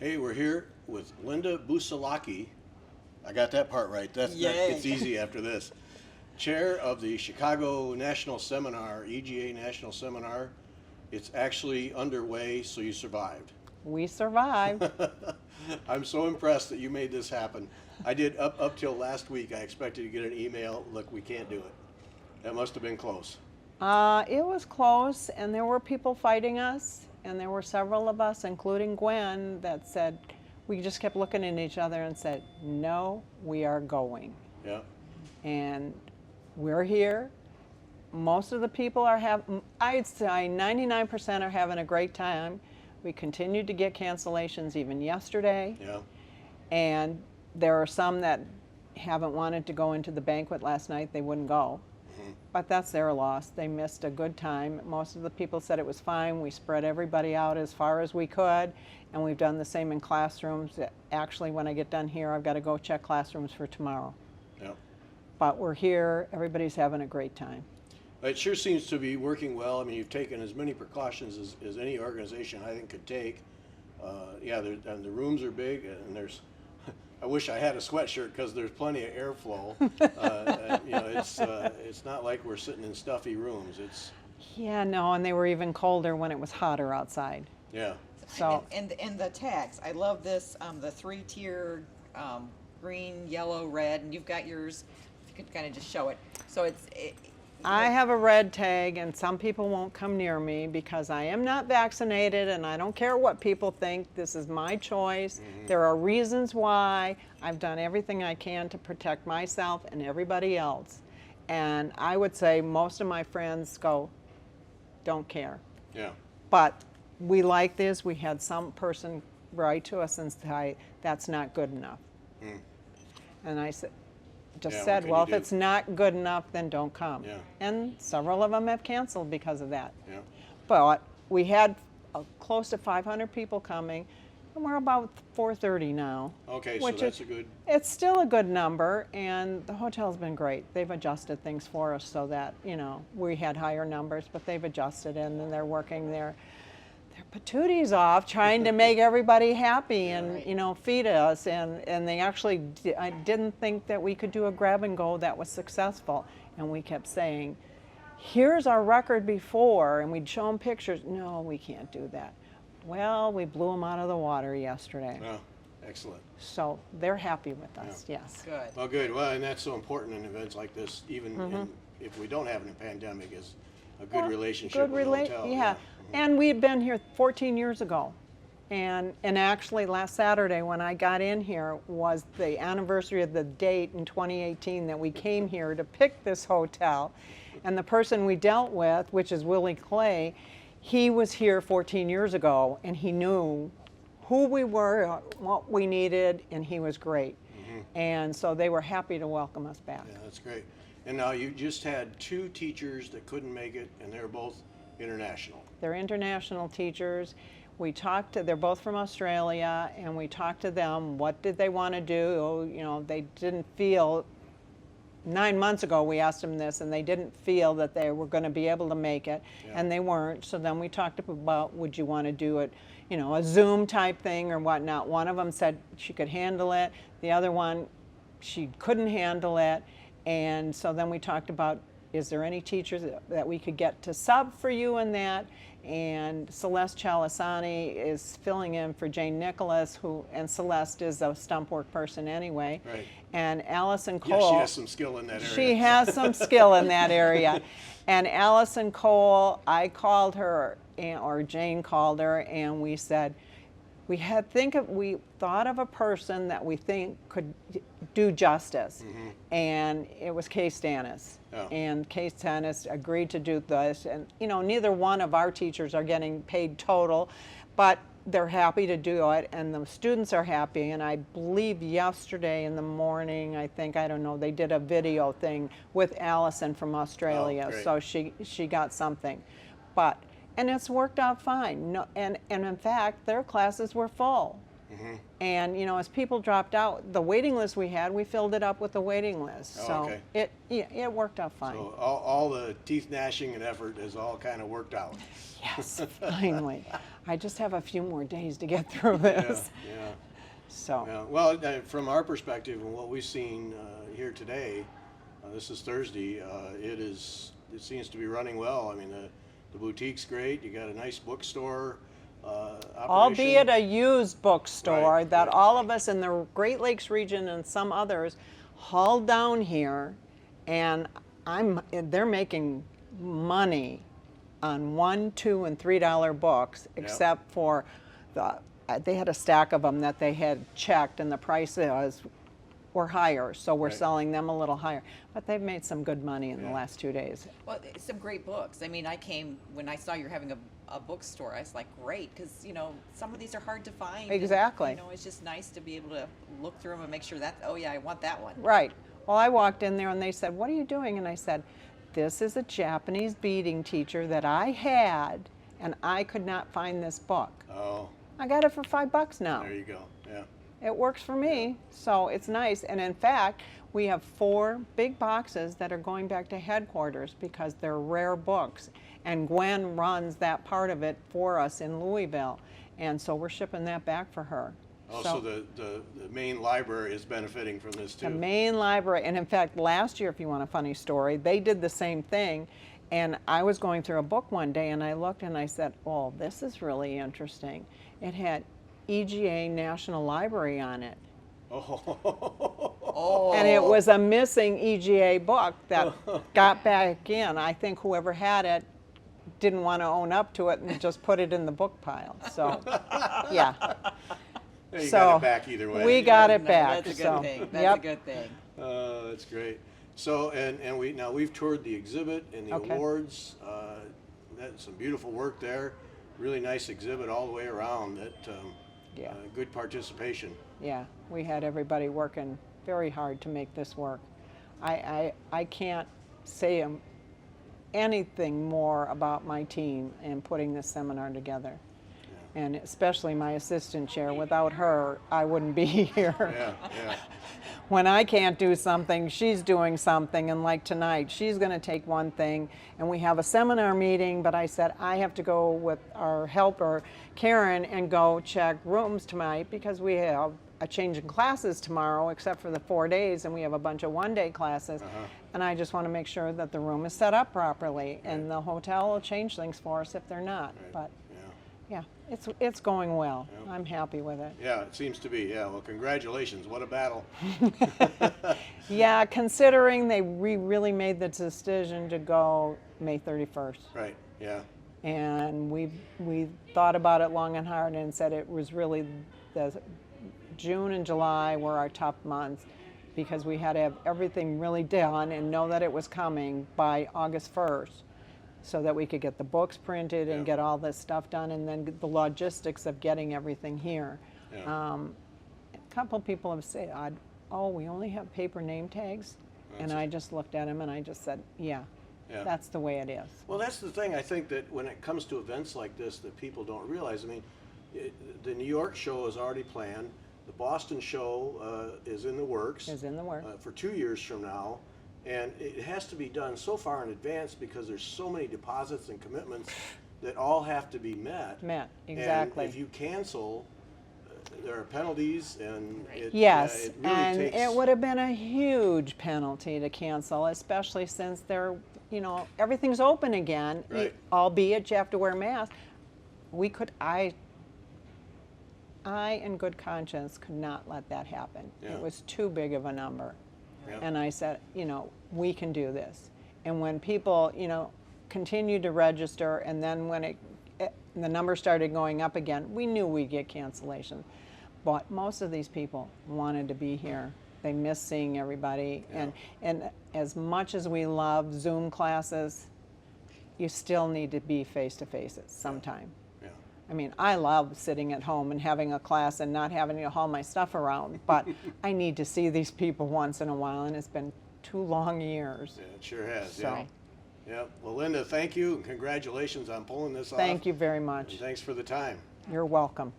Hey, we're here with Linda Busalacchi. I got that part right. It's easy after this. Chair of the Chicago National Seminar, EGA National Seminar. It's actually underway, so you survived. We survived. I'm so impressed that you made this happen. I did up till last week. I expected to get an email. Look, we can't do it. That must have been close. It was close, and there were people fighting us, and there were several of us, including Gwen, that said, we just kept looking at each other and said, no, we are going. Yeah. And we're here. Most of the people are I'd say 99% are having a great time. We continued to get cancellations even yesterday. Yeah. And there are some that haven't wanted to go into the banquet last night. They wouldn't go. But that's their loss. They missed a good time. Most of the people said it was fine. We spread everybody out as far as we could, and we've done the same in classrooms. Actually, when I get done here, I've got to go check classrooms for tomorrow. Yeah. But we're here. Everybody's having a great time. It sure seems to be working well. I mean, you've taken as many precautions as any organization I think could take. Yeah, and the rooms are big, and there's. I wish I had a sweatshirt because there's plenty of airflow. You know, it's not like we're sitting in stuffy rooms. It's. Yeah, no, and they were even colder when it was hotter outside. Yeah. So and the tags. I love this. The 3-tier green, yellow, red, and you've got yours. If you could kind of just show it. So I have a red tag, and some people won't come near me because I am not vaccinated, and I don't care what people think. This is my choice. There are reasons why. I've done everything I can to protect myself and everybody else. And I would say most of my friends don't care. Yeah. But we like this. We had some person write to us and say, that's not good enough. And I said, Yeah, said, what well, can if you it's do? not good enough, then don't come. Yeah. And several of them have canceled because of that. Yeah. But we had close to 500 people coming, and we're about 430 now. Okay, so which that's is, a good. It's still a good number, and the hotel's been great. They've adjusted things for us so that, you know, we had higher numbers, but they've adjusted, and then they're working their patooties off trying to make everybody happy and you know, feed us, and they actually I didn't think that we could do a grab and go that was successful, and we kept saying, here's our record before, and we'd show them pictures. No, we can't do that. Well, we blew them out of the water yesterday. Oh, excellent. So they're happy with us. Yes. good. Well, good. Well, and that's so important in events like this, even if we don't have a pandemic, is a good relationship with the hotel. Yeah. And we had been here 14 years ago. And actually last Saturday when I got in here was the anniversary of the date in 2018 that we came here to pick this hotel. And the person we dealt with, which is Willie Clay, he was here 14 years ago, and he knew who we were, what we needed, and he was great. And so they were happy to welcome us back. Yeah, that's great. And now you just had 2 teachers that couldn't make it, and they're both international. They're international teachers. They're both from Australia, and we talked to them, what did they want to do? You know, they didn't feel, 9 months ago we asked them this, and they didn't feel that they were going to be able to make it, and they weren't. So then we talked about, would you want to do it, you know, a Zoom type thing or whatnot. One of them said she could handle it. The other one, she couldn't handle it. And so then we talked about, is there any teachers that we could get to sub for you in that? And Celeste Chalasani is filling in for Jane Nicholas, and Celeste is a stump work person anyway. Right. And Allison Cole. Yeah, she has some skill in that area. She has some skill in that area. And Allison Cole, I called her, or Jane called her, and we said, we thought of a person that we think could do justice, and it was Kay Stannis. Oh. And Kay Stannis agreed to do this, and you know, neither one of our teachers are getting paid total, but they're happy to do it, and the students are happy. And I believe yesterday in the morning, I don't know, they did a video thing with Allison from Australia, so she got something, and it's worked out fine. No, and in fact, their classes were full. And, you know, as people dropped out, the waiting list we had, we filled it up with the waiting list. Oh, So okay. it worked out fine. So all the teeth gnashing and effort has all kind of worked out. Yes, finally. I just have a few more days to get through this. Yeah. So, Yeah. Well, from our perspective and what we've seen here today, this is Thursday. It seems to be running well. I mean, the boutique's great. You got a nice bookstore operation. albeit a used bookstore Right, that right. all of us in the Great Lakes region and some others hauled down here, and they're making money on $1, $2, and $3 books, except for they had a stack of them that they had checked, and the prices were higher, so we're Right. selling them a little higher. But they've made some good money in the Yeah. last 2 days. Well, it's some great books. I mean, I came when I saw you're having a bookstore. I was like, great, because you know some of these are hard to find. and, Exactly. you know, it's just nice to be able to look through them and make sure that, oh yeah, I want that one. Right. Well, I walked in there and they said, "What are you doing?" And I said, "This is a Japanese beading teacher that I had, and I could not find this book. Oh, I got it for $5 now. there you go. Yeah. It works for me, so it's nice. And in fact, we have 4 big boxes that are going back to headquarters because they're rare books. And Gwen runs that part of it for us in Louisville. And so we're shipping that back for her. Oh, so the main library is benefiting from this too. The main library, and in fact, last year, if you want a funny story, they did the same thing. And I was going through a book one day and I looked and I said, "Oh, this is really interesting." It had EGA National Library on it. Oh. And it was a missing EGA book that got back in. I think whoever had it didn't want to own up to it and just put it in the book pile. So, yeah. Yeah, you So, got it back either way. we got it No, back. That's a good so, thing. That's yep. a good thing. That's great. So, and we've toured the exhibit and the Okay. awards. That's some beautiful work there. Really nice exhibit all the way around. Yeah. Good participation. Yeah, we had everybody working very hard to make this work. I can't say anything more about my team in putting this seminar together. And especially my assistant chair. Without her, I wouldn't be here. Yeah, yeah. When I can't do something, she's doing something. And like tonight, she's going to take one thing. And we have a seminar meeting, but I said I have to go with our helper, Karen, and go check rooms tonight because we have a change in classes tomorrow, except for the 4 days, and we have a bunch of one-day classes. And I just want to make sure that the room is set up properly. And the hotel will change things for us if they're not. Right. But Yeah. yeah, it's going well. I'm happy with it. Yeah, it seems to be. Yeah, well, congratulations. What a battle. Yeah, considering we really made the decision to go May 31st. Right, yeah. And we thought about it long and hard and said it was really the June and July were our tough months because we had to have everything really done and know that it was coming by August 1st so that we could get the books printed and Yeah. get all this stuff done, and then the logistics of getting everything here. Yeah. A couple people have said, "Oh, we only have paper name tags," and I just looked at them and I just said, "Yeah, Yeah. that's the way it is." Well, that's the thing. I think that when it comes to events like this that people don't realize, I mean, the New York show is already planned. The Boston show is in the works. Is in the works. For 2 years from now. And it has to be done so far in advance because there's so many deposits and commitments that all have to be met. Exactly. And if you cancel, there are penalties, and it, Yes, it really and takes. it would have been a huge penalty to cancel, especially since everything's open again, Right. albeit you have to wear a mask. I, in good conscience, could not let that happen. Yeah. It was too big of a number. Yeah. And I said, we can do this. And when people, continued to register, and then when the number started going up again, we knew we'd get cancellation. But most of these people wanted to be here. They miss seeing everybody. Yeah. And as much as we love Zoom classes, you still need to be face-to-face at some time. Yeah. I mean, I love sitting at home and having a class and not having to haul my stuff around, but I need to see these people once in a while, and it's been 2 long years. Yeah, it sure has. So, Yeah. Yeah. Well, Linda, thank you and congratulations on pulling this off. thank you very much. And thanks for the time. You're welcome.